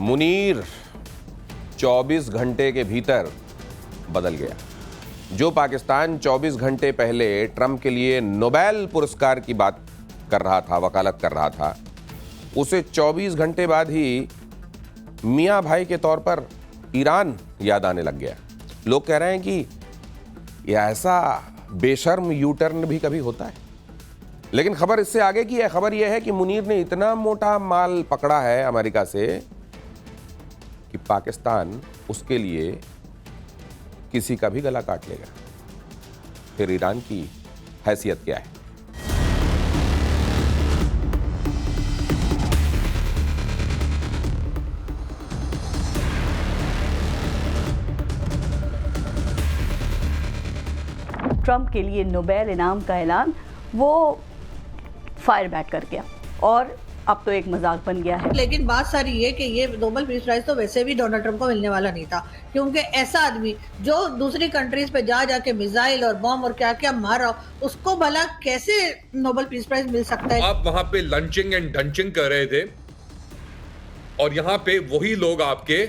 मुनीर 24 घंटे के भीतर बदल गया। जो पाकिस्तान 24 घंटे पहले ट्रंप के लिए नोबेल पुरस्कार की बात कर रहा था, वकालत कर रहा था, उसे 24 घंटे बाद ही मियाँ भाई के तौर पर ईरान याद आने लग गया। लोग कह रहे हैं कि यह ऐसा बेशर्म यू टर्न भी कभी होता है। लेकिन खबर इससे आगे की है। खबर यह है कि मुनीर ने इतना मोटा माल पकड़ा है अमेरिका से कि पाकिस्तान उसके लिए किसी का भी गला काट लेगा। फिर ईरान की हैसियत क्या है? ट्रंप के लिए नोबेल इनाम का ऐलान वो फायर बैक कर गया और अब तो एक मजाक बन गया है। लेकिन बात सारी ये कि ये नोबेल पीस प्राइज तो वैसे भी डोनाल्ड ट्रंप को मिलने वाला नहीं था, क्योंकि ऐसा आदमी जो दूसरी कंट्रीज पे जाके मिसाइल और बॉम्ब और क्या क्या मारा, उसको भला कैसे नोबेल पीस प्राइज मिल सकता है? आप वहां पे लंचिंग एंड डंचिंग कर रहे थे और यहाँ पे वही लोग आपके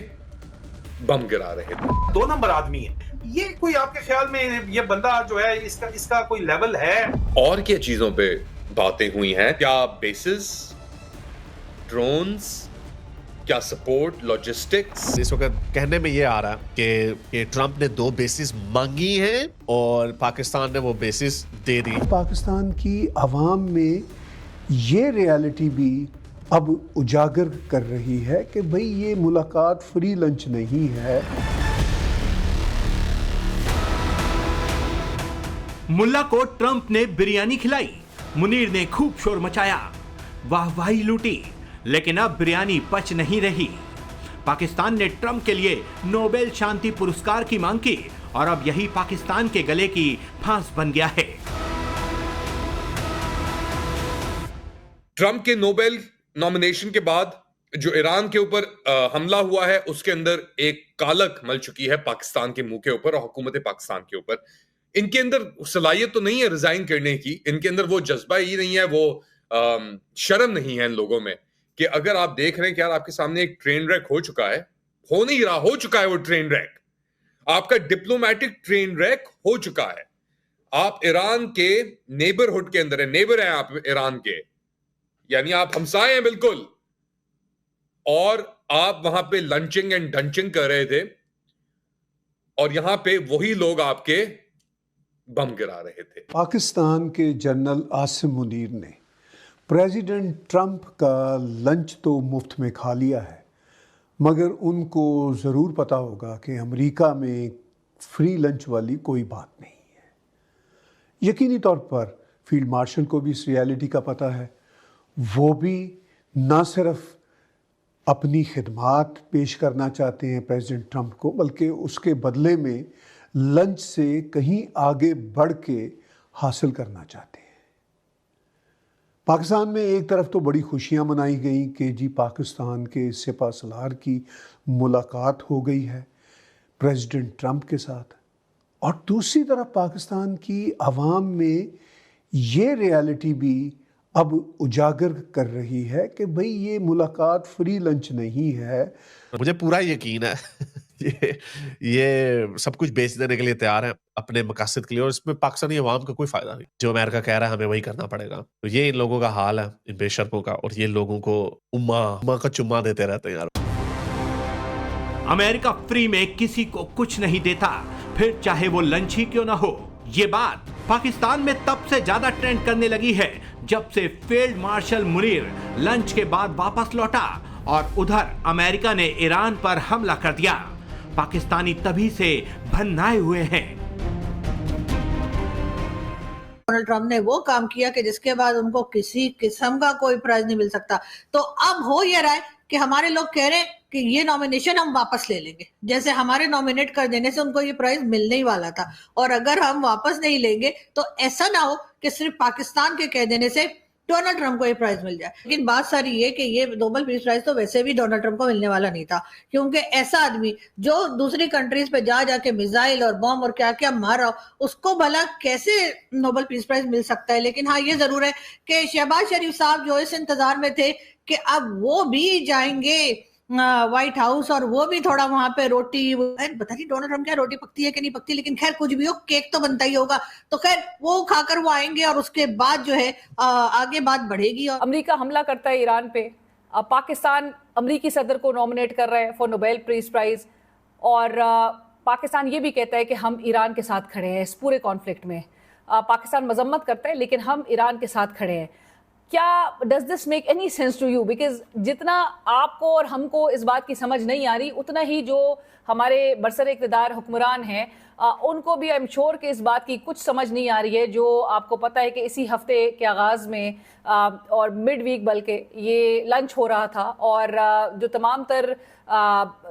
बम गिरा रहे थे। 2 नंबर आदमी है ये। कोई आपके ख्याल में ये बंदा जो है इसका कोई लेवल है? और क्या चीजों पे बातें हुई हैं? क्या बेसिस, ड्रोन्स, क्या सपोर्ट, लॉजिस्टिक्स? इस वक्त कहने में ये आ रहा है कि ट्रंप ने 2 बेसिस मांगी हैं और पाकिस्तान ने वो बेसिस दे दी। पाकिस्तान की आवाम में ये रियलिटी भी अब उजागर कर रही है कि भाई ये मुलाकात फ्री लंच नहीं है। मुल्ला को ट्रंप ने बिरयानी खिलाई, मुनीर ने खूब शोर मचाया, वाहवाही लूटी, लेकिन अब बिरयानी पच नहीं रही। पाकिस्तान ने ट्रंप के लिए नोबेल शांति पुरस्कार की मांग की और अब यही पाकिस्तान के गले की फांस बन गया है। ट्रंप के नोबेल नॉमिनेशन के बाद जो ईरान के ऊपर हमला हुआ है, उसके अंदर एक कालक मल चुकी है पाकिस्तान के मुंह के ऊपर और हुकूमत पाकिस्तान के ऊपर। इनके अंदर सलाहियत तो नहीं है रिजाइन करने की, इनके अंदर वो जज्बा ही नहीं है, वो शर्म नहीं है इन लोगों में कि अगर आप देख रहे हैं कि यार आपके सामने एक ट्रेन रैक हो चुका है, हो नहीं रहा, हो चुका है वो ट्रेन रैक, आपका डिप्लोमेटिक ट्रेन रैक हो चुका है। आप ईरान के नेबरहुड के अंदर है, नेबर हैं आप ईरान के, यानी आप हमसाए हैं बिल्कुल, और आप वहां पे लंचिंग एंड डंचिंग कर रहे थे और यहां पे वही लोग आपके बम गिरा रहे थे। पाकिस्तान के जनरल आसिम मुनीर ने प्रेसिडेंट ट्रंप का लंच तो मुफ्त में खा लिया है, मगर उनको ज़रूर पता होगा कि अमेरिका में फ्री लंच वाली कोई बात नहीं है। यकीनी तौर पर फील्ड मार्शल को भी इस रियलिटी का पता है। वो भी ना सिर्फ अपनी खिदमात पेश करना चाहते हैं प्रेसिडेंट ट्रंप को, बल्कि उसके बदले में लंच से कहीं आगे बढ़ के हासिल करना चाहते हैं। पाकिस्तान में एक तरफ तो बड़ी खुशियां मनाई गई कि जी पाकिस्तान के सिपा सलार की मुलाकात हो गई है प्रेसिडेंट ट्रंप के साथ, और दूसरी तरफ पाकिस्तान की आवाम में ये रियलिटी भी अब उजागर कर रही है कि भाई ये मुलाकात फ्री लंच नहीं है। मुझे पूरा यकीन है ये सब कुछ बेच देने के लिए तैयार है अपने मकासद के लिए, और इसमें पाकिस्तानी अवाम का कोई फायदा नहीं। जो अमेरिका कह रहा है हमें वही करना पड़ेगा। तो ये इन लोगों का हाल है, इन बेशर्मों का, और ये लोगों को उम्मा का चुम्मा देते रहते हैं यार। अमेरिका फ्री में किसी को कुछ नहीं देता, फिर चाहे वो लंच ही क्यों ना हो। ये बात पाकिस्तान में तब से ज्यादा ट्रेंड करने लगी है जब से फील्ड मार्शल मुनीर लंच के बाद वापस लौटा और उधर अमेरिका ने ईरान पर हमला कर दिया। पाकिस्तानी तभी से भन्नाए हुए हैं। डोनाल्ड ट्रंप ने वो काम किया कि जिसके बाद उनको किसी किस्म का कोई प्राइज नहीं मिल सकता। तो अब हो ये रहा है कि हमारे लोग कह रहे हैं कि ये नॉमिनेशन हम वापस ले लेंगे, जैसे हमारे नॉमिनेट कर देने से उनको ये प्राइज मिलने ही वाला था, और अगर हम वापस नहीं लेंगे तो ऐसा ना हो कि सिर्फ पाकिस्तान के कह देने से डोनाल्ड ट्रंप को ये प्राइज मिल जाए। लेकिन बात सारी ये कि ये नोबेल पीस प्राइज तो वैसे भी डोनाल्ड ट्रंप को मिलने वाला नहीं था, क्योंकि ऐसा आदमी जो दूसरी कंट्रीज पे जाके मिसाइल और बॉम्ब और क्या क्या मारा, उसको भला कैसे नोबेल पीस प्राइज मिल सकता है। लेकिन हाँ, ये जरूर है कि शहबाज शरीफ साहब जो इस इंतजार में थे कि अब वो भी जाएंगे व्हाइट हाउस, और वो भी थोड़ा वहां पे रोटी, पता नहीं डोनाल्ड ट्रम्प क्या रोटी पकती है कि नहीं पकती, लेकिन खैर कुछ भी हो, केक तो बनता ही होगा। तो खैर वो खाकर वो आएंगे और उसके बाद जो है आगे बात बढ़ेगी। और अमेरिका हमला करता है ईरान पे, पाकिस्तान अमेरिकी सदर को नॉमिनेट कर रहा है फॉर नोबेल पीस प्राइज, और पाकिस्तान ये भी कहता है कि हम ईरान के साथ खड़े हैं इस पूरे कॉन्फ्लिक्ट में। पाकिस्तान मजम्मत करता है लेकिन हम ईरान के साथ खड़े हैं। क्या does this make any sense to you? Because जितना आपको और हमको इस बात की समझ नहीं आ रही, उतना ही जो हमारे बरसर इक़्तिदार हुक्मरान हैं उनको भी आई एम श्योर कि इस बात की कुछ समझ नहीं आ रही है। जो आपको पता है कि इसी हफ्ते के आगाज़ में और मिड वीक बल्कि ये लंच हो रहा था, और जो तमाम तर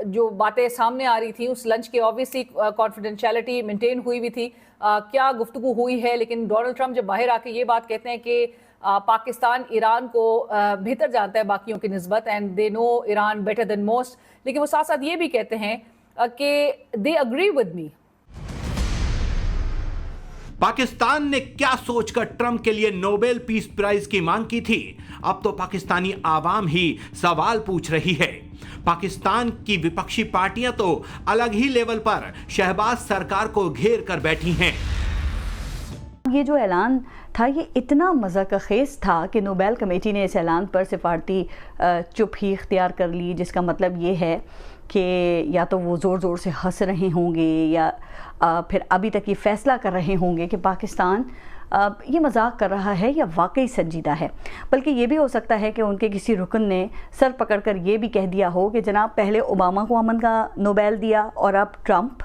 जो बातें सामने आ रही थी उस लंच की ऑब्वियसली कॉन्फिडेंशियलिटी मेंटेन हुई भी थी। क्या गुफ्तगू हुई है, लेकिन डोनाल्ड ट्रम्प जब बाहर आके ये बात कहते हैं कि पाकिस्तान ईरान को बेहतर जानता है बाकियों की निस्बत, and they know Iran better than most, लेकिन वो साथ साथ ये भी कहते हैं कि they agree with me. Pakistan ने क्या सोचकर ट्रंप के लिए नोबेल पीस प्राइज की मांग की थी? अब तो पाकिस्तानी आवाम ही सवाल पूछ रही है। पाकिस्तान की विपक्षी पार्टियां तो अलग ही लेवल पर शहबाज सरकार को घेर कर बैठी हैं। ये जो ऐलान था ये इतना मज़ाक़ खेज़ था कि नोबेल कमेटी ने इस ऐलान पर सिफारती चुप ही इख्तियार कर ली, जिसका मतलब ये है कि या तो वो ज़ोर ज़ोर से हंस रहे होंगे या फिर अभी तक ये फ़ैसला कर रहे होंगे कि पाकिस्तान ये मजाक कर रहा है या वाकई संजीदा है। बल्कि ये भी हो सकता है कि उनके किसी रुकन ने सर पकड़कर ये भी कह दिया हो कि जनाब पहले ओबामा को अमन का नोबेल दिया और अब ट्रंप,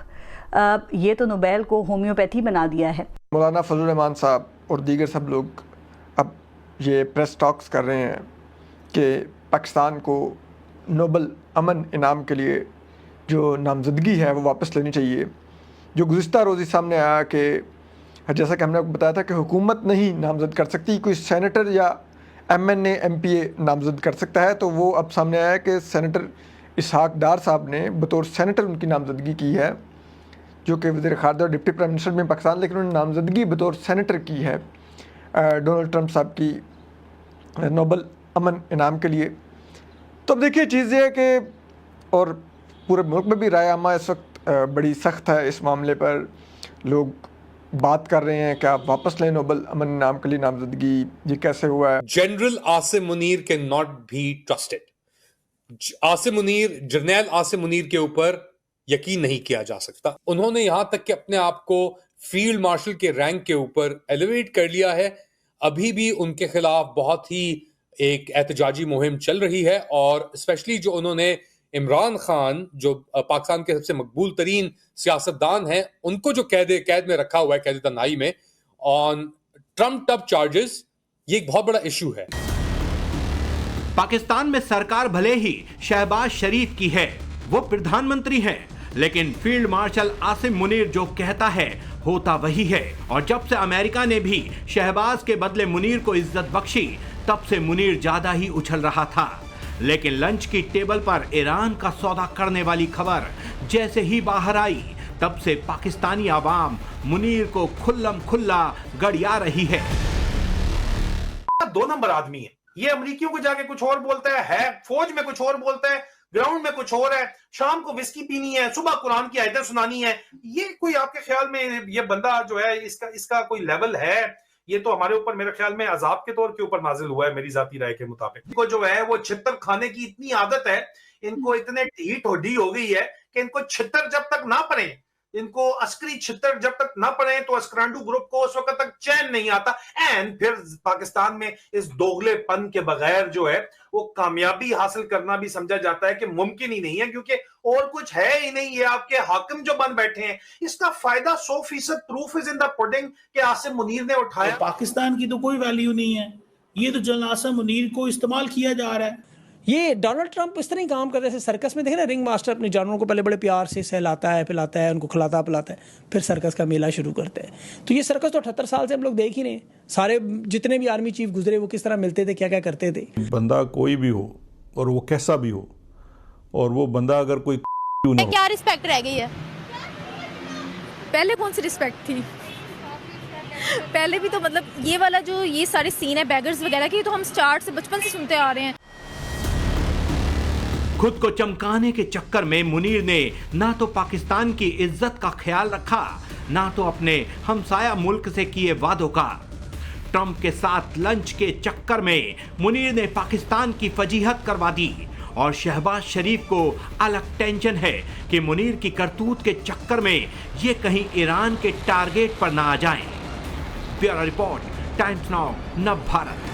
ये तो नोबेल को होम्योपैथी बना दिया है। मौलाना फजल रहमान साहब और दीगर सब लोग अब ये प्रेस टॉक्स कर रहे हैं कि पाकिस्तान को नोबल अमन इनाम के लिए जो नामजदगी है वो वापस लेनी चाहिए। जो गुज़िश्ता रोज़ी सामने आया कि जैसा कि हमने आपको बताया था कि हुकूमत नहीं नामज़द कर सकती, कोई सेनेटर या MNA MPA नामज़द कर सकता है, तो वो अब सामने आया कि सेनेटर इसहाक डार साहब ने बतौर सेनेटर उनकी नामज़दगी की है, जो कि वज़ीर ख़ारजा और डिप्टी प्राइम मिनिस्टर में पाकिस्तान, लेकिन उन्होंने नामज़दगी बतौर सेनेटर की है डोनाल्ड ट्रंप साहब की नोबल अमन इनाम के लिए। तो अब देखिए चीज़ ये है कि और पूरे मुल्क में भी राय आमा इस वक्त बड़ी सख्त है इस मामले पर। लोग बात कर रहे हैं कि आप वापस लें नोबल अमन इनाम के लिए नामजदगी, ये कैसे हुआ है। General Asim Munir can not be trusted. Asim Munir, Jarnail Asim Munir के ऊपर यकीन नहीं किया जा सकता। उन्होंने यहां तक कि अपने आप को फील्ड मार्शल के रैंक के ऊपर एलिवेट कर लिया है। अभी भी उनके खिलाफ बहुत ही एक एहतजाजी मुहिम चल रही है, और स्पेशली जो उन्होंने इमरान खान, जो पाकिस्तान के सबसे मकबूल तरीन सियासतदान हैं, उनको जो कैद में रखा हुआ है, कैद तन्हाई में, ऑन ट्रम्प टप चार्जेस, ये एक बहुत बड़ा इशू है। पाकिस्तान में सरकार भले ही शहबाज शरीफ की है, वो प्रधानमंत्री हैं, लेकिन फील्ड मार्शल आसिम मुनीर जो कहता है होता वही है। और जब से अमेरिका ने भी शहबाज के बदले मुनीर को इज्जत बख्शी, तब से मुनीर ज्यादा ही उछल रहा था। लेकिन लंच की टेबल पर ईरान का सौदा करने वाली खबर जैसे ही बाहर आई, तब से पाकिस्तानी आवाम मुनीर को खुल्लम खुल्ला गड़िया रही है। 2 नंबर आदमी है ये, अमरीकियों को जाके कुछ और बोलता है, फौज में कुछ और बोलता है, ग्राउंड में कुछ और है, शाम को विस्की पीनी है, सुबह कुरान की आयतें सुनानी है। ये कोई आपके ख्याल में ये बंदा जो है इसका कोई लेवल है? ये तो हमारे ऊपर मेरे ख्याल में अजाब के तौर के ऊपर नाजिल हुआ है, मेरी जाती राय के मुताबिक। इनको जो है वो छितर खाने की इतनी आदत है, इनको इतने ढीठ होडी हो गई है कि इनको छितर जब तक ना पड़े, इनको अस्करी छितर जब तक ना पड़े, तो अस्करांडू ग्रुप को उस वक्त तक चैन नहीं आता। एंड फिर पाकिस्तान में इस दोगलेपन के बगैर जो है वो कामयाबी हासिल करना भी समझा जाता है कि मुमकिन ही नहीं है, क्योंकि और कुछ है ही नहीं। ये आपके हाकिम जो बन बैठे हैं, इसका फायदा 100% proof is in the pudding कि आसिम मुनीर ने उठाया। पाकिस्तान की तो कोई वैल्यू नहीं है, ये तो जनरल आसिम मुनीर को इस्तेमाल किया जा रहा है। ये डोनाल्ड ट्रंप इस तरह ही काम करते हैं, जैसे सर्कस में देखे ना, रिंग मास्टर अपने जानवरों को पहले बड़े प्यार से सहलाता है, पिलाता है, उनको खिलाता पिलाता है, फिर सर्कस का मेला शुरू करते हैं। तो ये सर्कस तो 78 साल से हम लोग देख ही नहीं, सारे जितने भी आर्मी चीफ गुजरे वो किस तरह मिलते थे, क्या क्या करते थे। बंदा कोई भी हो और वो कैसा भी हो, और वो बंदा अगर कोई ना हो, क्या रिस्पेक्ट रह गई है? पहले कौन सी रिस्पेक्ट थी? पहले भी तो मतलब ये वाला जो ये सारे सीन है बैगर्स वगैरह के, तो हम स्टार्ट से बचपन से सुनते आ रहे हैं। खुद को चमकाने के चक्कर में मुनीर ने ना तो पाकिस्तान की इज्जत का ख्याल रखा, ना तो अपने हमसाया मुल्क से किए वादों का। ट्रंप के साथ लंच के चक्कर में मुनीर ने पाकिस्तान की फजीहत करवा दी और शहबाज शरीफ को अलग टेंशन है कि मुनीर की करतूत के चक्कर में ये कहीं ईरान के टारगेट पर ना आ जाएं। ब्यूरो रिपोर्ट, टाइम्स नाउ, नव भारत।